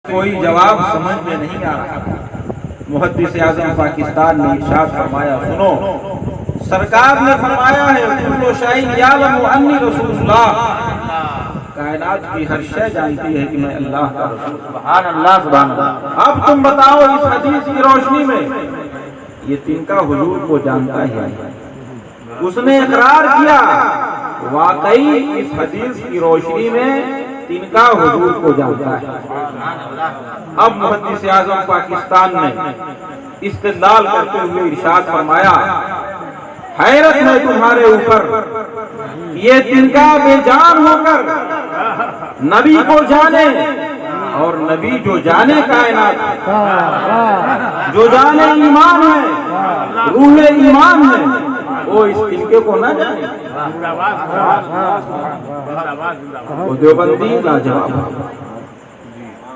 کوئی جواب سمجھ میں نہیں آ رہا تھا۔ محدث اعظم پاکستان نے ارشاد فرمایا، سنو، سرکار نے فرمایا ہے کل شیء یعلم انی رسول اللہ، کائنات کی ہر شے جانتی ہے کہ میں اللہ کا رسول۔ سبحان اللہ سبحان اللہ۔ اب تم بتاؤ اس حدیث کی روشنی میں یہ تنکا حضور کو جانتا ہے؟ اس نے اقرار کیا واقعی اس حدیث کی روشنی میں تنکا حضور کو جانتا ہے۔ اب محدث اعظم پاکستان نے استدلال کرتے ہوئے ارشاد فرمایا، حیرت ہے تمہارے اوپر، یہ تنکا بے جان ہو کر نبی کو جانے، اور نبی جو جانے کائنات، جو جانے ایمان ہے، روح ایمان ہے، وہ اس تنکے کو نہ جانے۔ وہ دیوبندی لاجواب،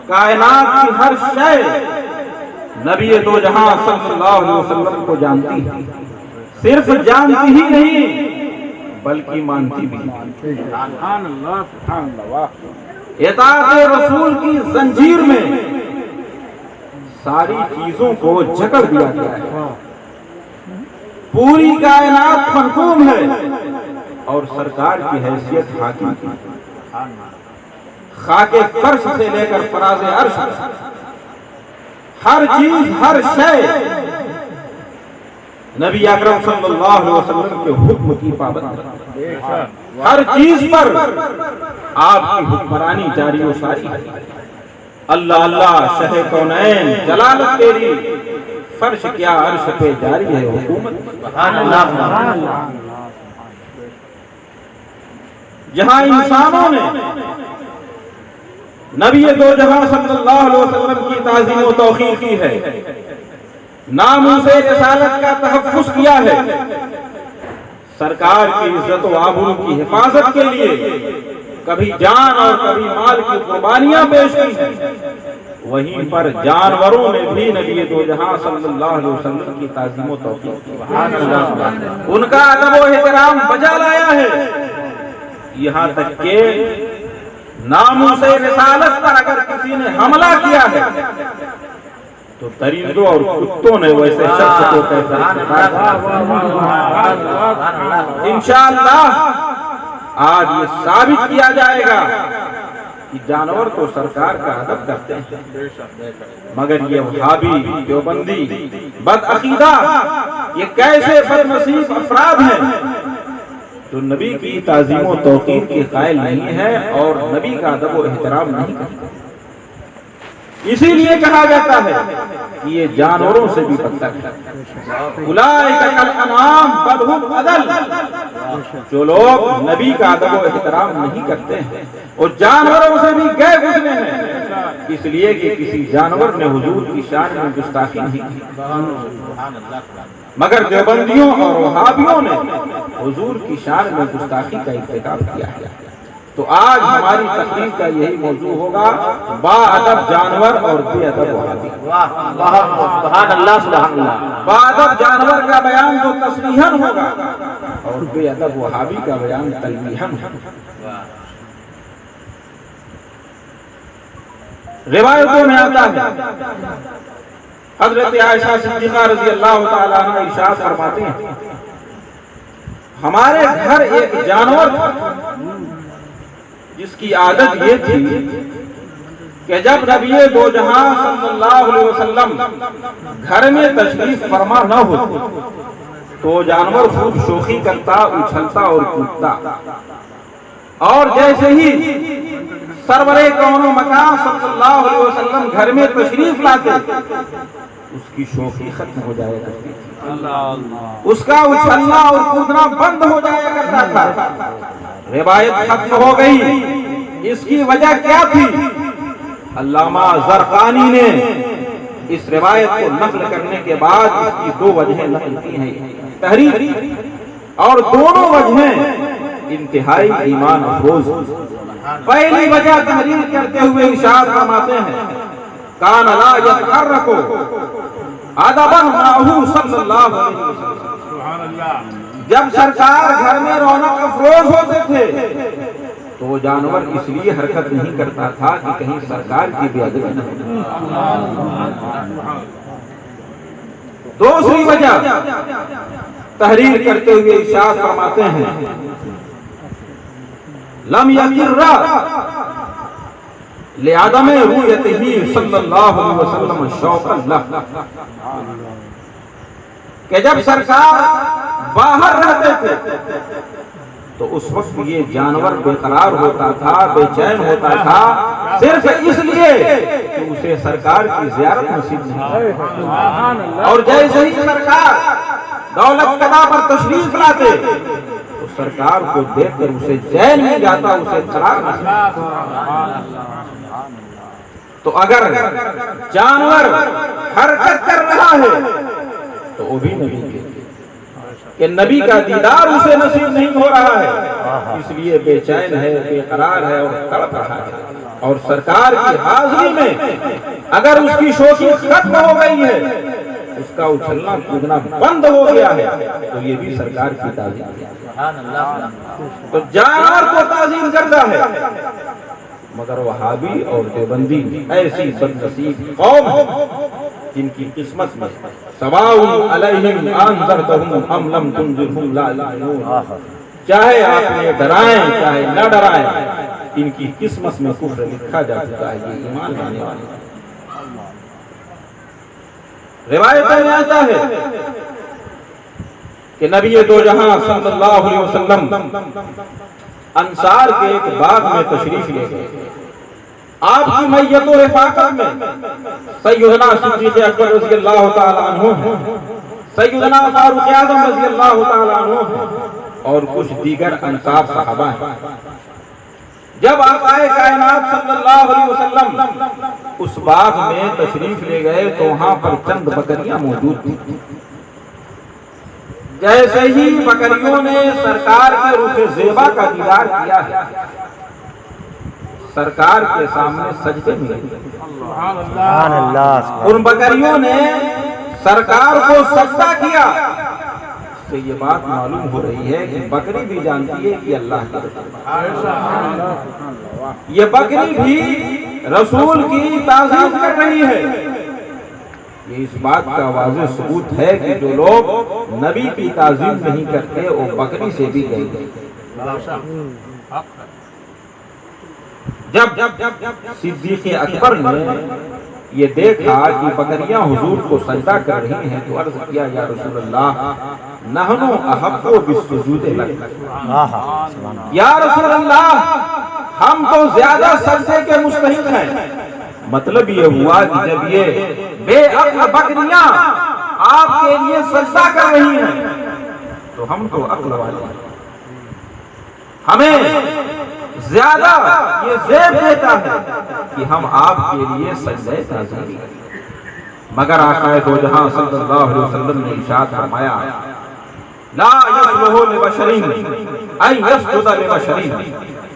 کائنات کی ہر شے نبی دو جہاں صلی اللہ علیہ وسلم کو جانتی ہے، صرف جانتی ہی نہیں بلکہ مانتی بھی۔ سبحان اللہ سبحان اللہ۔ اطاعت رسول کی زنجیر میں ساری چیزوں کو جکڑ دیا گیا ہے، پوری کائنات محکوم ہے اور سرکار کی حیثیت حاکم کی، خاک فرش سے لے کر فراز عرش، ہر چیز ہر شے نبی اکرم صلی اللہ علیہ وسلم کے حکم کی پابند ہے، ہر چیز پر آپ کی حکمرانی جاری و ساری ہے۔ اللہ اللہ شہ کونین جلالت تیری، فرش کیا عرش پہ جاری ہے حکومت۔ سبحان اللہ۔ جہاں انسانوں نے نبی دو جہاں صلی اللہ علیہ وسلم کی تعظیم و توقیر کی ہے، ناموس رسالت کا تحفظ کیا ہے، سرکار کی عزت و آبرو کی حفاظت کے لیے کبھی جان اور کبھی مال کی قربانیاں پیش کی ہیں، وہیں پر جانوروں نے بھی نبی دو جہاں صلی اللہ علیہ وسلم کی تعظیم و توقیر کی، ان کا ادب و احترام بجا لایا ہے، یہاں تک کہ ناموس رسالت پر اگر کسی نے حملہ کیا ہے تو درندوں اور کتوں نے ویسے شخص کو انشاءاللہ آج یہ ثابت کیا جائے گا کہ جانور تو سرکار کا ادب کرتے ہیں، مگر یہ وہابی دیوبندی بدعقیدہ یہ کیسے بد نصیب افراد ہیں جو نبی کی تعظیم و توقیر کے قائل نہیں ہے اور نبی کا ادب و احترام نہیں کرتے۔ اسی لیے کہا جاتا ہے کہ یہ جانوروں سے بھی بدتر ہے۔ اولئک کالانعام بل ھم اضل، جو لوگ نبی کا ادب و احترام نہیں کرتے ہیں اور جانوروں سے بھی گئے گزرے ہیں، اس لیے کہ کسی جانور نے حضور کی شان میں گستاخی نہیں کی، مگر دیوبندیوں اور وہابیوں نے حضور کی شان میں گستاخی کا ارتکاب کیا ہے۔ تو آج ہماری تقریر کا یہی موضوع ہوگا، با ادب جانور اور بے ادب وہابی۔ سبحان اللہ سبحان اللہ۔ با ادب جانور کا بیان تو تصریحاً ہوگا اور بے ادب وہابی کا بیان تلویحاً ہوگا۔ روایتوں میں آتا ہے، حضرت عائشہ صدیقہ رضی اللہ تعالیٰ عنہ ارشاد فرماتی ہیں، ہمارے گھر ایک جانور تھا جس کی عادت یہ تھی کہ جب نبی دو جہاں صلی اللہ علیہ وسلم گھر میں تشریف فرما نہ ہو تو جانور خوب شوخی کرتا، اچھلتا اور کودتا، اور جیسے ہی سرور کون و مکان صلی اللہ علیہ وسلم گھر میں تشریف لاتے اس کی شوخی ختم ہو جایا کرتی تھی، اس کا اچھلنا اور کودنا بند ہو جایا کرتا تھا۔ روایت ختم ہو گئی، اس کی وجہ کیا تھی؟ علامہ زرقانی نے اس روایت کو نقل کرنے کے بعد اس کی دو وجہیں نقل کی ہیں تحریر، اور دونوں وجہیں انتہائی ایمان افروز۔ پہلی وجہ تحریر کرتے ہوئے ارشاد فرماتے ہیں، کان لا یتحرک ادبا معہ صلی اللہ علیہ وسلم، جب سرکار گھر میں رونق افروز ہوتے تھے تو وہ جانور اس لیے حرکت نہیں کرتا تھا کہ کہیں سرکار کی بے ادبی نہ ہو۔ دوسری وجہ تحریر کرتے ہوئے ارشاد فرماتے ہیں لم یقر لعدم رؤیتہ صلی اللہ علیہ وسلم شوقا لہ، کہ جب سرکار باہر رہتے تھے تو اس وقت یہ جانور بے قرار ہوتا تھا، بے چین ہوتا تھا، صرف اس لیے کہ اسے سرکار کی زیارت نصیب نہیں، اور جیسے ہی سرکار دولت قضا پر تشریف لاتے تو سرکار کو دیکھ کر اسے چین نہیں جاتا، اسے قرار نصیب۔ تو اگر جانور حرکت کر رہا ہے تو وہ بھی نبی کے کہ نبی کا دیدار اسے نصیب نہیں ہو رہا ہے، اس لیے بے چین ہے، بے قرار ہے اور تڑپ رہا ہے۔ اور سرکار کی حاضری میں اگر اس کی شوقی ختم ہو گئی ہے، اس کا اچھلنا کودنا بند ہو گیا ہے، تو یہ بھی سرکار کی تعظیم ہے۔ تو جانور کو تعظیم کرتا ہے، مگر وہابی اور دیوبندی ایسی بدنصیب قوم ہے جن کی قسمت میں سواء علیہم انذرتہم ام لم تنذرہم لا یؤمنون، چاہے آپ نے ڈرائیں چاہے نہ ڈرائیں، ان کی قسمت میں کفر لکھا جا چکا ہے، یہ ایمان لانے والے۔ روایتوں میں آتا ہے کہ نبی دو جہاں صلی اللہ علیہ وسلم انصار کے ایک باغ میں تشریف لے گئے، آپ کی میت و رفاقت میں سیدنا صدیق اکبر رضی اللہ تعالیٰ عنہ ہیں، سیدنا فاروق اعظم رضی اللہ تعالیٰ عنہ ہیں، اور کچھ دیگر انصار صحابہ ہیں۔ جب آقا کائنات صلی اللہ علیہ وسلم اس باغ میں تشریف لے گئے تو وہاں پر چند بکریاں موجود تھیں۔ جیسے ہی بکریوں نے سرکار کے رخ زیبا کا دیدار کیا ہے، سرکار کے سامنے سجدے میں ان بکریوں نے سرکار کو سجدہ کیا۔ اس سے یہ بات معلوم ہو رہی ہے کہ بکری بھی جانتی ہے کہ اللہ کا رسول، یہ بکری بھی رسول کی تعظیم کر رہی ہے۔ یہ اس بات کا واضح ثبوت ہے کہ جو لوگ نبی کی تعظیم نہیں کرتے وہ بکری سے بھی گئے گئے۔ جب صدیق اکبر نے یہ دیکھا کہ بکریاں حضور کو سجدہ کر رہی ہیں تو عرض کیا یا رسول اللہ نحن احق بالسجود لک، یا رسول اللہ ہم تو زیادہ سجدے کے مستحق ہیں۔ مطلب یہ ہوا کہ جب یہ بے عقل بکریاں آپ کے لیے سجدہ کر رہی ہیں تو ہم تو عقل والے ہیں، ہمیں زیادہ یہ زیب دیتا ہے کہ ہم آپ کے لیے سجدہ تعظیم کریں۔ مگر آقا دو جہاں صلی اللہ علیہ وسلم نے ارشاد فرمایا لا یصلح لبشر ان یسجد لبشر،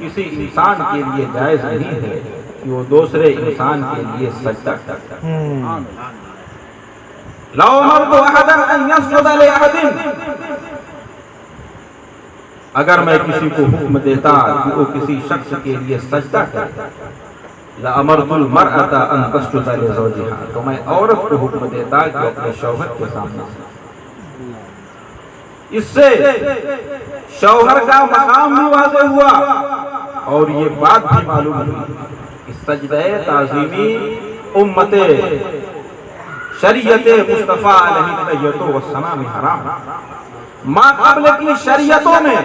کسی انسان کے لیے جائز نہیں ہے کہ وہ دوسرے انسان کے لیے سجدہ کرے۔ لو امرت احدا ان یسجد لاحد، اگر میں کسی کو حکم دیتا کہ وہ کسی شخص کے لیے سجدہ کرے، لامرت المرأة ان تسجد لزوجها، تو میں عورت کو حکم دیتا کہ اپنے شوہر کے سامنے۔ اس سے شوہر کا مقام بھی واضح ہوا اور یہ بات بھی معلوم ہوئی کہ سجدہ تعظیمی امت شریعت مصطفیٰ علیہ التحیۃ والثناء میں حرام۔ ما قبل کی شریعتوں میں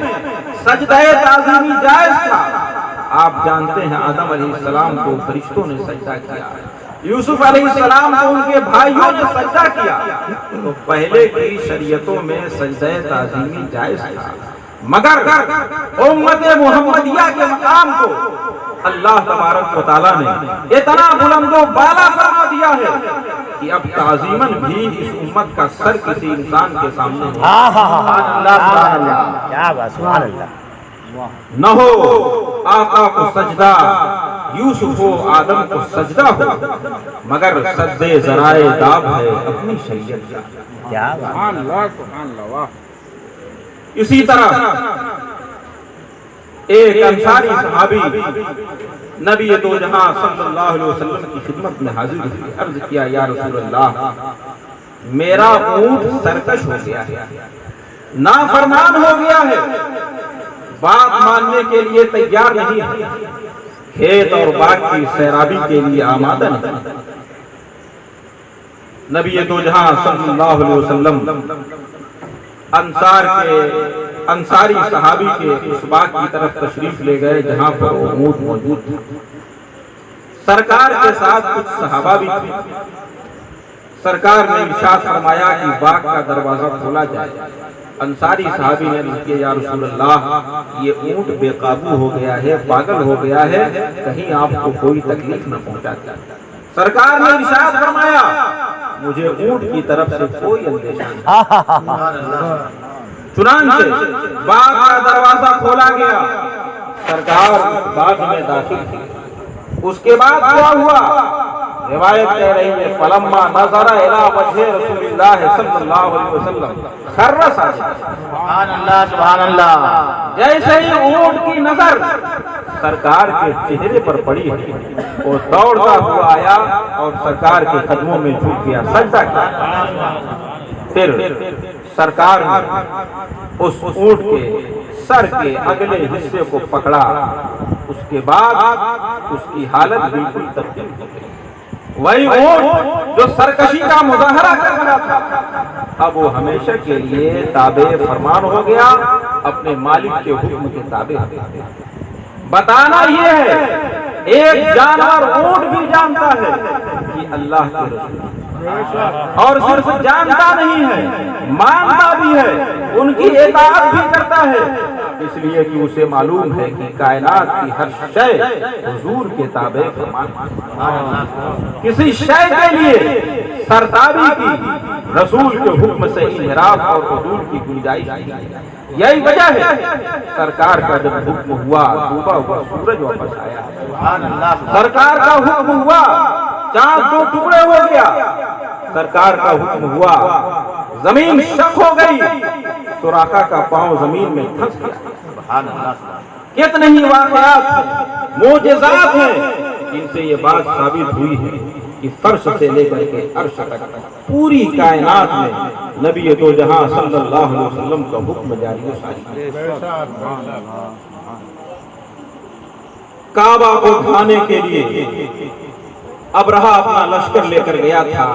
سجدہ تعظیمی جائز تھا۔ آپ جانتے ہیں آدم علیہ السلام کو فرشتوں نے سجدہ کیا، یوسف علیہ السلام کو ان کے بھائیوں نے سجدہ کیا، تو پہلے کی شریعتوں میں سجدہ تعظیمی جائز تھا، مگر امت محمدیہ کے مقام کو اللہ تبارک و تعالیٰ نے اتنا بلند و بالا فرما دیا ہے کہ اب تعظیماً بھی اس امت کا سر کسی انسان کے سامنے نہ ہو۔ آقا کو سجدہ، یوسف و آدم کو سجدہ ہو، مگر سد ذرائع داب ہے اپنی شریعت کا۔ اسی طرح ایک انصاری صحابی نبی دو جہاں صلی اللہ علیہ وسلم کی خدمت میں حاضر ہوئے، عرض کیا یا رسول اللہ میرا اونٹ سرکش ہو گیا ہے، نافرمان ہو گیا ہے، بات ماننے کے لیے تیار نہیں ہے، کھیت اور باغ کی سیرابی کے لیے آمادہ نہیں۔ نبی دو جہاں صلی اللہ علیہ وسلم انصاری صحابی کے اس باغ کی طرف تشریف لے گئے جہاں پر وہ اونٹ موجود تھا۔ سرکار کے ساتھ کچھ صحابہ بھی تھے۔ سرکار نے ارشاد فرمایا کہ باغ کا دروازہ کھولا جائے۔ انصاری صحابی نے عرض کیا یا رسول اللہ یہ اونٹ بے قابو ہو گیا ہے، پاگل ہو گیا ہے، کہیں آپ کو کوئی تکلیف نہ پہنچا جائے۔ سرکار نے ارشاد فرمایا مجھے اونٹ کی طرف سے کوئی اندیشہ نہیں۔ چنانچہ باغ کا دروازہ کھولا گیا، سرکار باغ میں داخل تھی۔ اس کے بعد کیا ہوا؟ روایت کہہ رہی ہے فلما نظر الی وجہ رسول اللہ صلی اللہ علیہ وسلم خر ساجدا۔ سبحان اللہ سبحان اللہ۔ جیسے ہی اونٹ کی نظر سرکار کے چہرے پر پڑی وہ دوڑتا ہوا آیا اور سرکار کے قدموں میں جھک گیا، سجدہ کیا۔ پھر سرکار نے اس اونٹ کے سر کے اگلے حصے کو پکڑا، اس کے بعد اس کی حالت بالکل تبدیل ہو گئی۔ وہی اونٹ جو سرکشی کا مظاہرہ کر رہا تھا اب وہ ہمیشہ کے لیے تابع فرمان ہو گیا، اپنے مالک کے حکم کے تابع ہو گیا۔ بتانا یہ ہے ایک جانور اونٹ بھی جانتا ہے کہ اللہ کے رسول، اور صرف جانتا نہیں ہے مانتا بھی ہے، ان کی اطاعت بھی کرتا ہے، اس لیے کہ اسے معلوم ہے کہ کائنات کی ہر شے حضور کے تابع فرمان۔ کسی شے کے لیے سرتابی کی رسول کے حکم سے انحراف اور عدول کی گنجائش نہیں۔ یہی وجہ ہے سرکار کا جب حکم ہوا ڈوبا ہوا سورج واپس آیا، سرکار کا حکم ہوا چاند دو ٹکڑے ہو گیا، سرکار کا حکم ہوا زمین شق ہو گئی، سراقہ کا پاؤں زمین میں دھنس گیا۔ کتنے ہی واقعات معجزات ہیں جن سے یہ بات ثابت ہوئی ہے کہ فرش سے لے کر کے عرش تک پوری کائنات میں نبی دو جہاں صلی اللہ علیہ وسلم کا حکم جاری و ساری ہے۔ کعبہ کو کھانے کے لیے ابرہہ اپنا لشکر لے کر گیا تھا،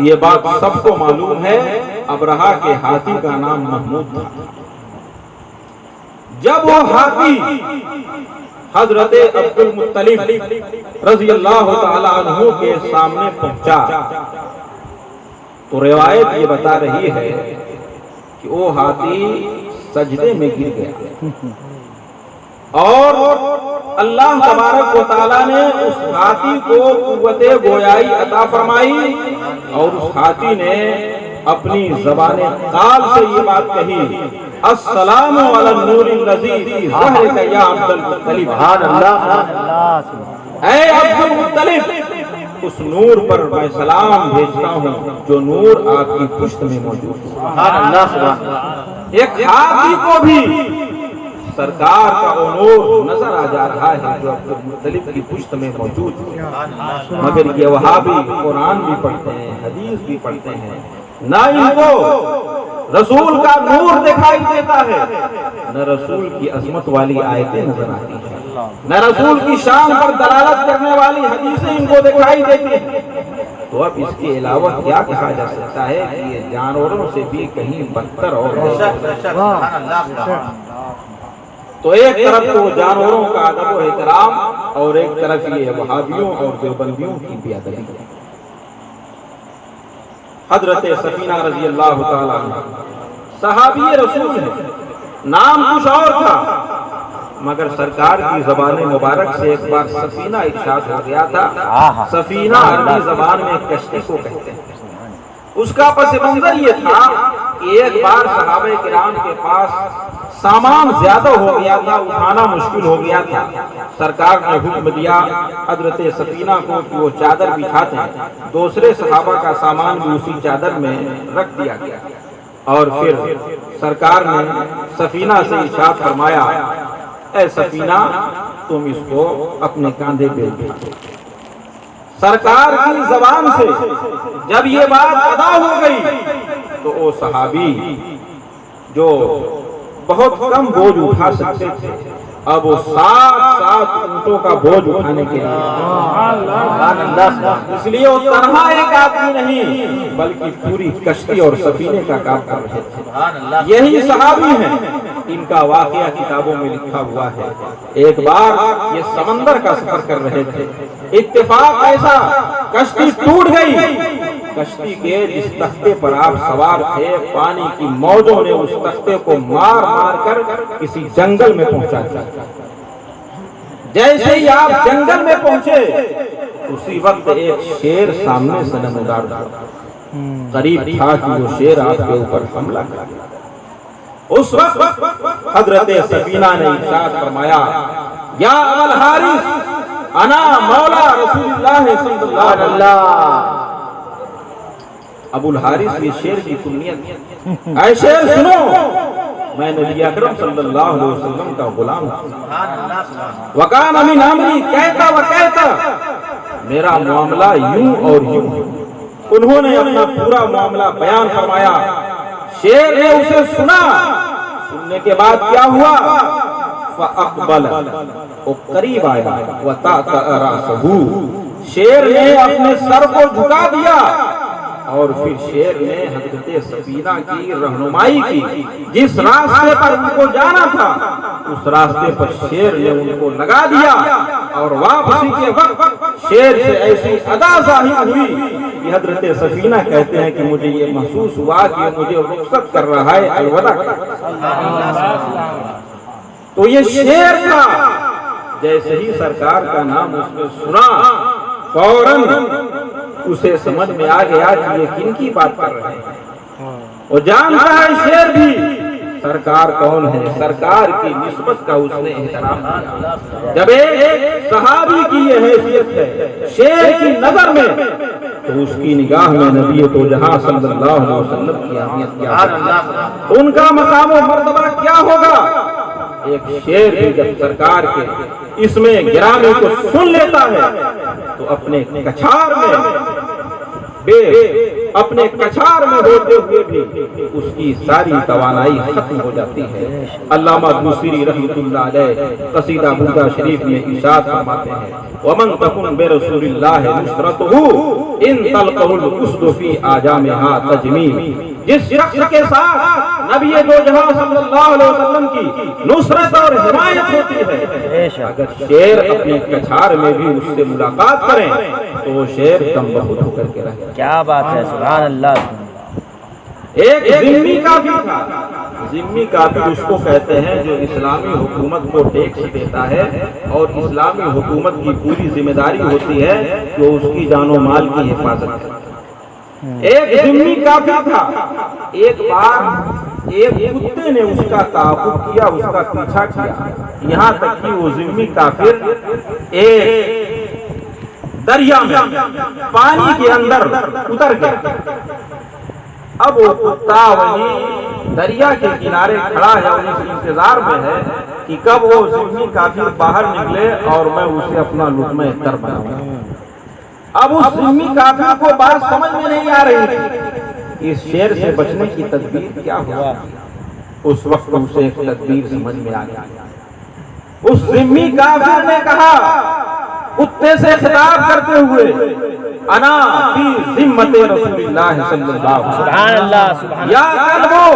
یہ بات سب کو معلوم ہے۔ ابرہہ کے ہاتھی کا نام محمود تھا۔ جب وہ ہاتھی حضرت عبد المطلب رضی اللہ تعالی عنہ کے سامنے پہنچا تو روایت یہ بتا رہی ہے کہ وہ ہاتھی سجدے میں گر گیا اور اللہ تبارک و تعالی نے اس ہاتھی کو قوت گویائی عطا فرمائی اور اس ہاتھی نے اپنی زبان قال سے یہ بات کہی السلام علی النور الذی فی ظہرک یا عبد المطلب۔ اے عبد المطلب اس نور پر میں سلام بھیجتا ہوں جو نور آپ کی پشت میں موجود ہے۔ ایک ہاتھی کو بھی سرکار کا وہ نور نظر آ جا رہا ہے جو عبد المطلب کی پشت میں موجود ہے، مگر یہ وہابی قرآن بھی پڑھتے ہیں، حدیث بھی پڑھتے ہیں، نہ ان کو رسول کا نور دکھائی دیتا ہے، نہ رسول کی عظمت والی آیتیں نظر آتی ہیں، نہ رسول کی شان پر دلالت کرنے والی حدیثیں ان کو دکھائی دیتی ہیں۔ تو اب اس کے علاوہ کیا کہا جا سکتا ہے کہ یہ جانوروں سے بھی کہیں بدتر اور تو ایک طرف تو جانوروں کا ادب و احترام اور ایک طرف یہ وہابیوں اور دیوبندیوں کی بے ادبی ہے۔ حضرت سفینہ رضی اللہ تعالیٰ عنہ صحابی رسول ہے، نام کچھ اور تھا مگر سرکار کی زبان مبارک سے ایک بار سفینہ ارشاد ہو گیا تھا۔ سفینہ عربی زبان میں کشتی کو کہتے ہیں۔ اس کا پس منظر یہ تھا کہ ایک بار صحابہ کرام کے پاس سامان زیادہ ہو گیا تھا، اٹھانا مشکل ہو گیا تھا۔ سرکار نے حکم دیا حضرت سفینہ کو کہ وہ چادر بچھاتے ہیں، دوسرے صحابہ کا سامان بھی اسی چادر میں رکھ دیا گیا اور پھر سرکار نے سفینہ سے ارشاد فرمایا اے سفینہ تم اس کو اپنے کاندھے پہ اٹھا۔ سرکار کی زبان سے جب یہ بات ادا ہو گئی تو وہ صحابی جو بہت کم بوجھ اٹھا سکتے تھے اب وہ 7 اونٹوں کا بوجھ اٹھانے کے لیے، اس لیے وہ تنہا ایک آدمی نہیں بلکہ پوری کشتی اور سفینے کا کام کر رہے تھے۔ یہی صحابی ہیں، ان کا واقعہ کتابوں میں لکھا ہوا ہے۔ ایک بار یہ سمندر کا سفر کر رہے تھے، اتفاق ایسا کشتی ٹوٹ گئی۔ کشتی کے جس تختے پر آپ سوار تھے پانی کی موجوں نے اس تختے کو مار مار کر کسی جنگل میں پہنچا دیا۔ جیسے ہی آپ جنگل میں پہنچے اسی وقت ایک شیر سامنے سے نمودار ہوا۔ قریب تھا کہ وہ شیر آپ کے اوپر حملہ کر۔ اس وقت حضرت سفینہ نے ارشاد فرمایا، یا ابا الحارث انا مولا رسول اللہ صلی اللہ علیہ وسلم۔ ابو الحارث یہ شیر کی کنیت، اے شیر سنو، میں نبی اکرم صلی اللہ علیہ وسلم کا غلام ہوں۔ وکان من امری کہتا و کہتا، میرا معاملہ یوں اور یوں۔ انہوں نے اپنا پورا معاملہ بیان فرمایا۔ شیر نے اسے سنا، سننے کے بعد کیا ہوا؟ فاقبل، وہ قریب آیا، وطأطأ رأسہ، شیر نے اپنے سر کو جھکا دیا اور پھر شیر نے حضرت سفینہ کی رہنمائی کی۔ جس راستے پر ان کو جانا تھا اس راستے پر شیر نے ان کو لگا دیا، اور واپسی کے وقت شیر سے ایسی ادا ظاہر ہوئی کہ حضرت سفینہ کہتے ہیں کہ مجھے یہ محسوس ہوا کہ مجھے رخصت کر رہا ہے، الوداع کر۔ تو یہ شیر تھا۔ جیسے ہی سرکار کا نام اس نے سنا فوراً اسے سمجھ میں آ گیا کہ یہ کن کی بات کر رہے ہیں۔ وہ جانتا ہے شیر بھی سرکار کون ہے، سرکار کی نسبت کا اس نے احترام کیا۔ جب ایک صحابی کی یہ حیثیت ہے شیر کی نظر میں تو اس کی نگاہ میں نبی تو جہاں صلی اللہ علیہ وسلم کی اہمیت کیا ہے، ان کا مقام و مرتبہ کیا ہوگا۔ ایک شیر بھی جب سرکار کے اس میں گرامی کو سن لیتا ہے تو اپنے کچھار میں ہوتے ہوئے بھی اس کی ساری توانائی ختم ہو جاتی ہے۔ علامہ بوصیری رحمۃ اللہ علیہ قصیدہ بردہ شریف میں ارشاد فرماتے ہیں، ومن تکن برسول اللہ نصرتہ ان تلقہ الاسد فی آجامہا تجمی۔ جس شخص کے ساتھ نبی دو جہاں صلی اللہ علیہ وسلم کی نصرت اور حمایت ہوتی ہے، اگر شیر اپنے کچھار میں بھی اس سے ملاقات کریں تو وہ شیر کم بخود ہو کر کے رہے۔ کیا بات ہے، سبحان اللہ۔ ایک ذمی کافر تھا۔ ذمی کافر اس کو کہتے ہیں جو اسلامی حکومت کو ٹیکس دیتا ہے اور اسلامی حکومت کی پوری ذمہ داری ہوتی ہے کہ وہ اس کی جان و مال کی حفاظت کرے۔ ایک ذمی کافر تھا۔ ایک بار ایک کتے نے اس کا تعاقب کیا، اس کا پیچھا کیا، یہاں تک کہ وہ ذمی کافر ایک دریا میں پانی کے اندر اتر گیا۔ اب وہ کتا وہی دریا کے کنارے کھڑا ہے اور اس انتظار میں ہے کہ کب وہ ذمی کافر باہر نکلے اور میں اسے اپنا لقمہ تر بناؤں۔ اب اس ذمی کافر کو بات سمجھ میں نہیں آ رہی تھی اس شیر سے بچنے کی تدبیر کیا ہوا۔ اس وقت اسے ایک تدبیر سمجھ میں آ گئی۔ اس ذمی کافر نے کہا کتے سے خطاب کرتے ہوئے، انا فی ذمت رسول اللہ صلی اللہ علیہ وسلم، سبحان اللہ، سبحان اللہ، یا کلبو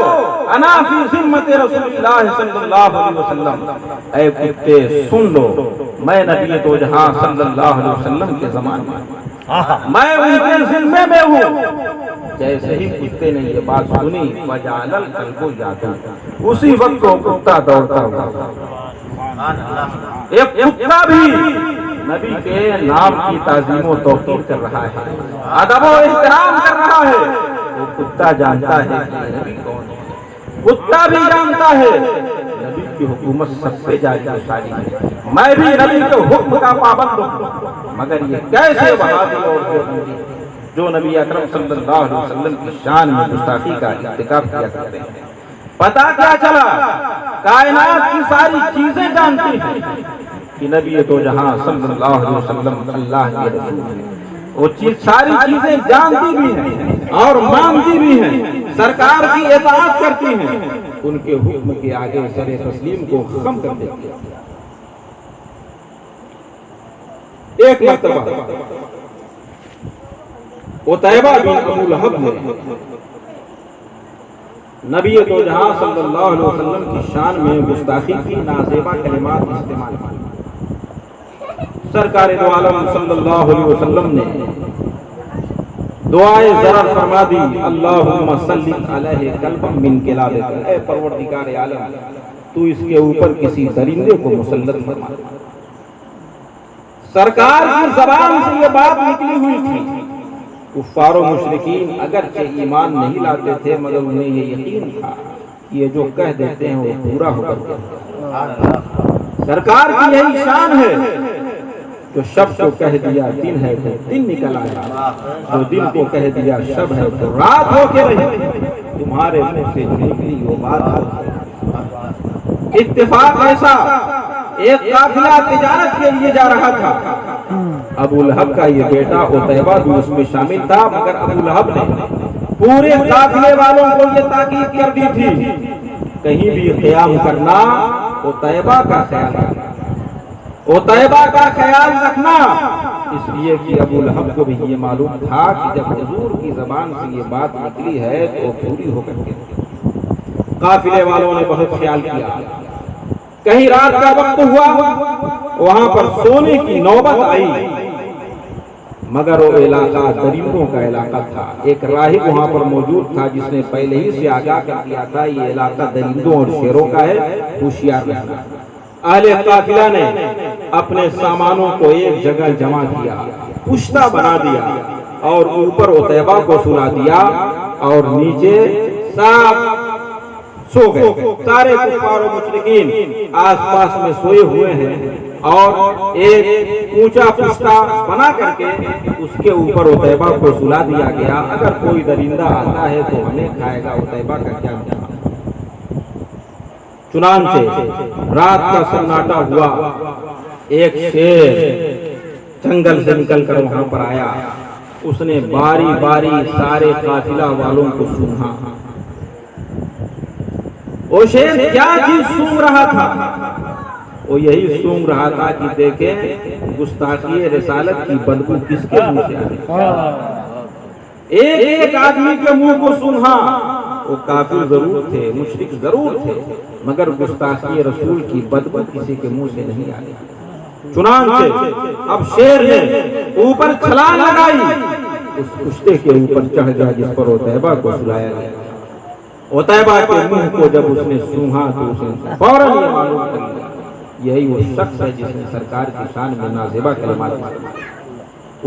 انا فی ذمت رسول اللہ صلی اللہ علیہ وسلم۔ اے کتے سن لو، میں نبی تو جہاں صلی اللہ علیہ وسلم کے زمانے میں ان کے ذمے میں ہوں۔ جیسے ہی کتے نے یہ بات سنی وجعل الکلب یعدو، اسی وقت وہ کتا دوڑتا ہوا۔ ایک کتا بھی نبی کے نام کی تعظیم و توقیر کر رہا ہے، ادب و احترام کر رہا ہے۔ وہ کتا جانتا ہے کہ نبی کون ہے، کتا بھی جانتا ہے نبی کی حکومت سب پہ جاری و ساری ہے، میں بھی نبی کے حکم کا پابند ہوں۔ مگر یہ کیسے وہابی اور دیوبندی جو نبی اکرم صلی اللہ علیہ وسلم کی شان میں گستاخی کا ارتکاب کیا کرتے ہیں۔ پتا کیا چلا؟ کائنات کی ساری چیزیں جانتی ہیں کہ نبی تو جہاں صلی اللہ علیہ وسلم اللہ کے رسول ہیں۔ وہ ساری چیزیں جانتی بھی ہیں اور مانتی بھی ہیں، سرکار کی اطاعت کرتی ہیں، ان کے حکم کے آگے سر تسلیم کو خم کر دیتی ہیں۔ ایک مرتبہ عتیبہ بن ابو لہب نے نبی تو جہاں صلی اللہ علیہ وسلم کی شان میں گستاخی کی، نازیبا کلمات استعمال کی۔ سرکار دو عالم صلی اللہ علیہ وسلم نے دعائے ضرر فرما دی، اللہم صلی علیہ قلبا من کلابک، اے پروردگار عالم تو اس کے اوپر کسی درندے کو مسلط فرما۔ سرکار کی زبان سے یہ بات نکلی ہوئی تھی، کفار و مشرکین اگرچہ ایمان نہیں لاتے تھے مگر انہیں یہ یقین تھا یہ جو کہہ دیتے ہیں وہ پورا ہو کر کے۔ سرکار کی یہی شان ہے، جو شب کو کہہ دیا دن ہے تو دن نکل آیا، جو دن کو کہہ دیا شب ہے تو رات ہو کے رہی، تمہارے منہ سے نکلی وہ بات ہے۔ اتفاق ایسا، ایک قافلہ تجارت کے لیے جا رہا تھا، ابو لہب کا یہ بیٹا عتیبہ بھی اس میں شامل تھا، مگر ابو لہب نے پورے قافلے والوں کو یہ تاکید کر دی تھی کہیں بھی قیام کرنا عتیبہ کا خیال رکھنا، عتیبہ کا خیال رکھنا، اس لیے کہ ابو لہب کو بھی یہ معلوم تھا کہ جب حضور کی زبان سے یہ بات نکلی ہے تو پوری ہو کر کے۔ قافلے والوں نے بہت خیال کیا، کہیں رات کا وقت ہوا، وہاں پر سونے کی نوبت آئی، مگر وہ علاقہ درندوں کا علاقہ تھا۔ ایک راہب وہاں پر موجود تھا جس نے پہلے ہی سے آگاہ کر دیا تھا یہ علاقہ درندوں اور شیروں کا ہے، ہوشیار رہنا۔ اہل قافلہ نے اپنے سامانوں کو ایک جگہ جمع کیا، پشتہ بنا دیا اور اوپر عتیبہ کو سلا دیا اور نیچے سب سو گئے۔ سارے کفار و مشرکین آس پاس میں سوئے ہوئے ہیں اور ایک اونچا پشتہ بنا کر کے اس کے اوپر عتیبہ کو سلا دیا گیا، اگر کوئی درندہ آتا ہے تو ہمیں کھائے گا، عتیبہ کا کیا مطلب۔ چنانچہ رات کا سناٹا ہوا، ایک شیر جنگل سے نکل کر وہاں پر آیا، اس نے باری باری سارے قافلہ والوں کو سونگا۔ وہ شیر کیا چیز سونگ رہا تھا؟ وہ یہی سونگ رہا تھا کہ دیکھیں گستاخی رسالت کی بدبو کس کے منہ سے آئی۔ ایک ایک آدمی کے منہ کو سونگا، وہ کافر ضرور تھے، مشرک ضرور تھے، مگر گستاخی رسول کی بدبو کسی کے منہ سے نہیں آئی۔ چنانچہ اب شیر نے اوپر چھلانگ لگائی، اس پشتے کے اوپر چڑھ گیا جس پر عتیبہ کو سلایا گیا۔ عتیبہ کے منہ کو جب اس نے سونگا تو اس نے فوراً یہ معلوم کر لیا یہی وہ شخص ہے جس نے سرکار کی شان میں نازیبا کلمات پڑھی۔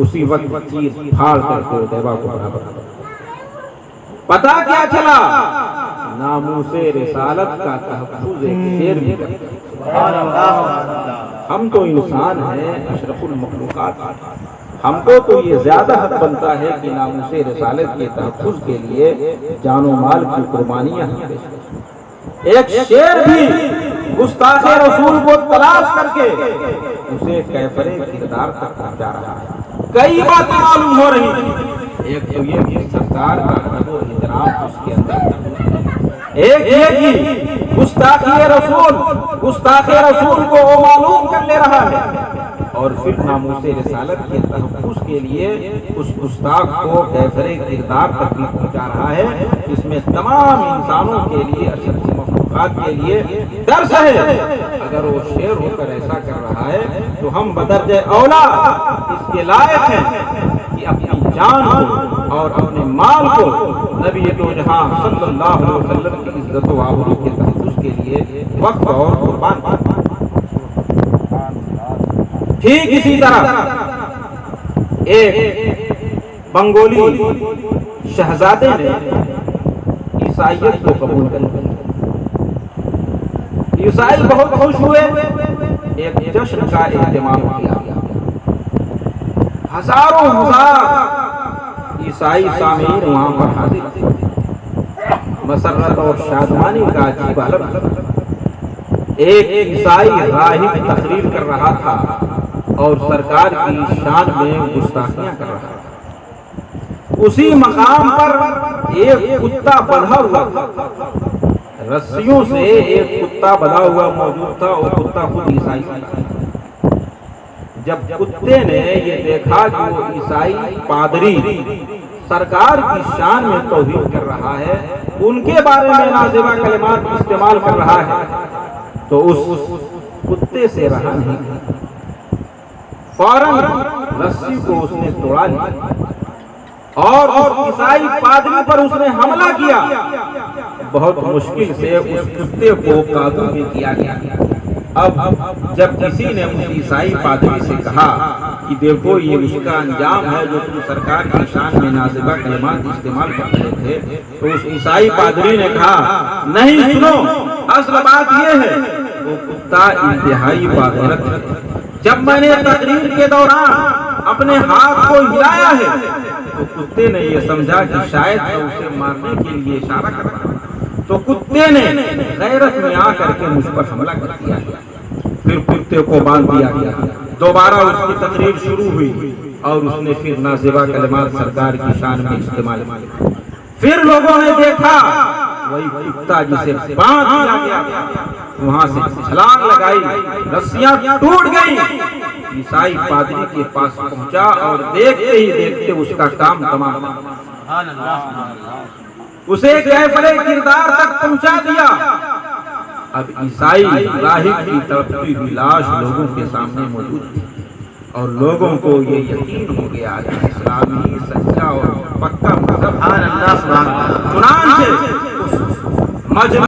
اسی وقت چیر پھاڑ کر کے عتیبہ کو برابر کر دیا۔ پتا کیا چلا؟ ناموس رسالت کا تحفظ ایک شیر بھی کرتا ہے۔ ہم تو انسان ہیں، اشرف المخلوقات، ہم کو تو یہ زیادہ حق بنتا ہے کہ ناموس رسالت کے تحفظ کے لیے جان و مال کی قربانیاں ہم پیش کریں۔ ایک شیر بھی گستاخ رسول کو تلاش کر کے اسے کیفر کردار تک پہنچا رہا ہے۔ کئی باتیں معلوم ہو رہی ہیں، ایک تو یہ کہ سرکار کا ادب و احترام اس کے اندر، ایک یہ کہ گستاخی رسول کو وہ معلوم کر لے رہا ہے، اور پھر ناموس رسالت کے تحفظ کے لیے اس گستاخ کو کیفر کردار تک بھی پہنچا رہا ہے۔ اس میں تمام انسانوں کے لیے، اشرف المخلوقات کے لیے درس ہے۔ اگر وہ شیر ہو کر ایسا کر رہا ہے تو ہم بدرجہ اولا اس کے لائق ہیں کہ اپنی جان کو اور اپنے مال کو نبی تو جہاں صلی اللہ علیہ وسلم کی عزت و آبرو کے تحفظ کے لیے وقف اور قربان کریں۔ ٹھیک اسی طرح ایک بنگولی شہزادے نے عیسائیت کو قبول کر لیا۔ عیسائی بہت خوش ہوئے، ایک جشن کا اہتمام کیا، ہزاروں ہزار عیسائی سامعین وہاں پر حاضر تھے۔ مسرت اور شادمانی کا عجیب عالم. ایک عیسائی راہب تقریر کر رہا تھا اور سرکار کی شان میں گستاخیاں کر رہا تھا. اسی مقام پر ایک کتا بندھا ہوا تھا. رسیوں سے ایک کتا بندھا ہوا موجود تھا اور کتا خود عیسائی تھا. جب کتے نے یہ دیکھا کہ وہ عیسائی پادری سرکار کی شان میں توہین کر رہا ہے, ان کے بارے میں نازیبہ کلمات استعمال کر رہا ہے, تو اس کتے سے رہا نہیں. فوراً رسی کو اس نے توڑا لیا اور اس عیسائی پادری پر اس نے حملہ کیا. بہت مشکل سے اس کتے کو قابو میں کیا گیا. اب جب کسی نے اس عیسائی پادری سے کہا کہ دیکھو یہ اس کا انجام ہے جو تم سرکار کی شان میں نازیبہ کلمات استعمال کر رہے تھے, تو اس عیسائی پادری نے کہا نہیں سنو, اصل بات یہ ہے وہ کتا انتہائی باغیرت ہے. جب میں نے تقریر کے دوران اپنے ہاتھ کو ہلایا ہے تو کتے نے یہ سمجھا کہ شاید میں اسے مارنے کے لیے اشارہ کر رہا ہوں, تو کتے نے غیرت میں آ کر کے مجھ پر حملہ کر دیا. پھر کتے کو باندھ دیا گیا. دوبارہ اس کی تقریر شروع ہوئی اور اس نے پھر نازیبہ کلمات سرکار کی شان میں استعمال کیے. پھر لوگوں نے دیکھا وہی کتا جسے باندھ دیا گیا وہاں سے چھلانگ لگائی, رسیاں ٹوٹ گئی, عیسائی پادری کے پاس پہنچا اور دیکھتے ہی دیکھتے اس کا کام تمام ہوا. اسے کیفر کردار تک پہنچا دیا. اب عیسائی راہب کی تڑپتی ہوئی لاش لوگوں کے سامنے موجود تھی اور لوگوں کو یہ یقین ہو گیا کہ اسلامی سچا اور پکا مذہب. چنانچہ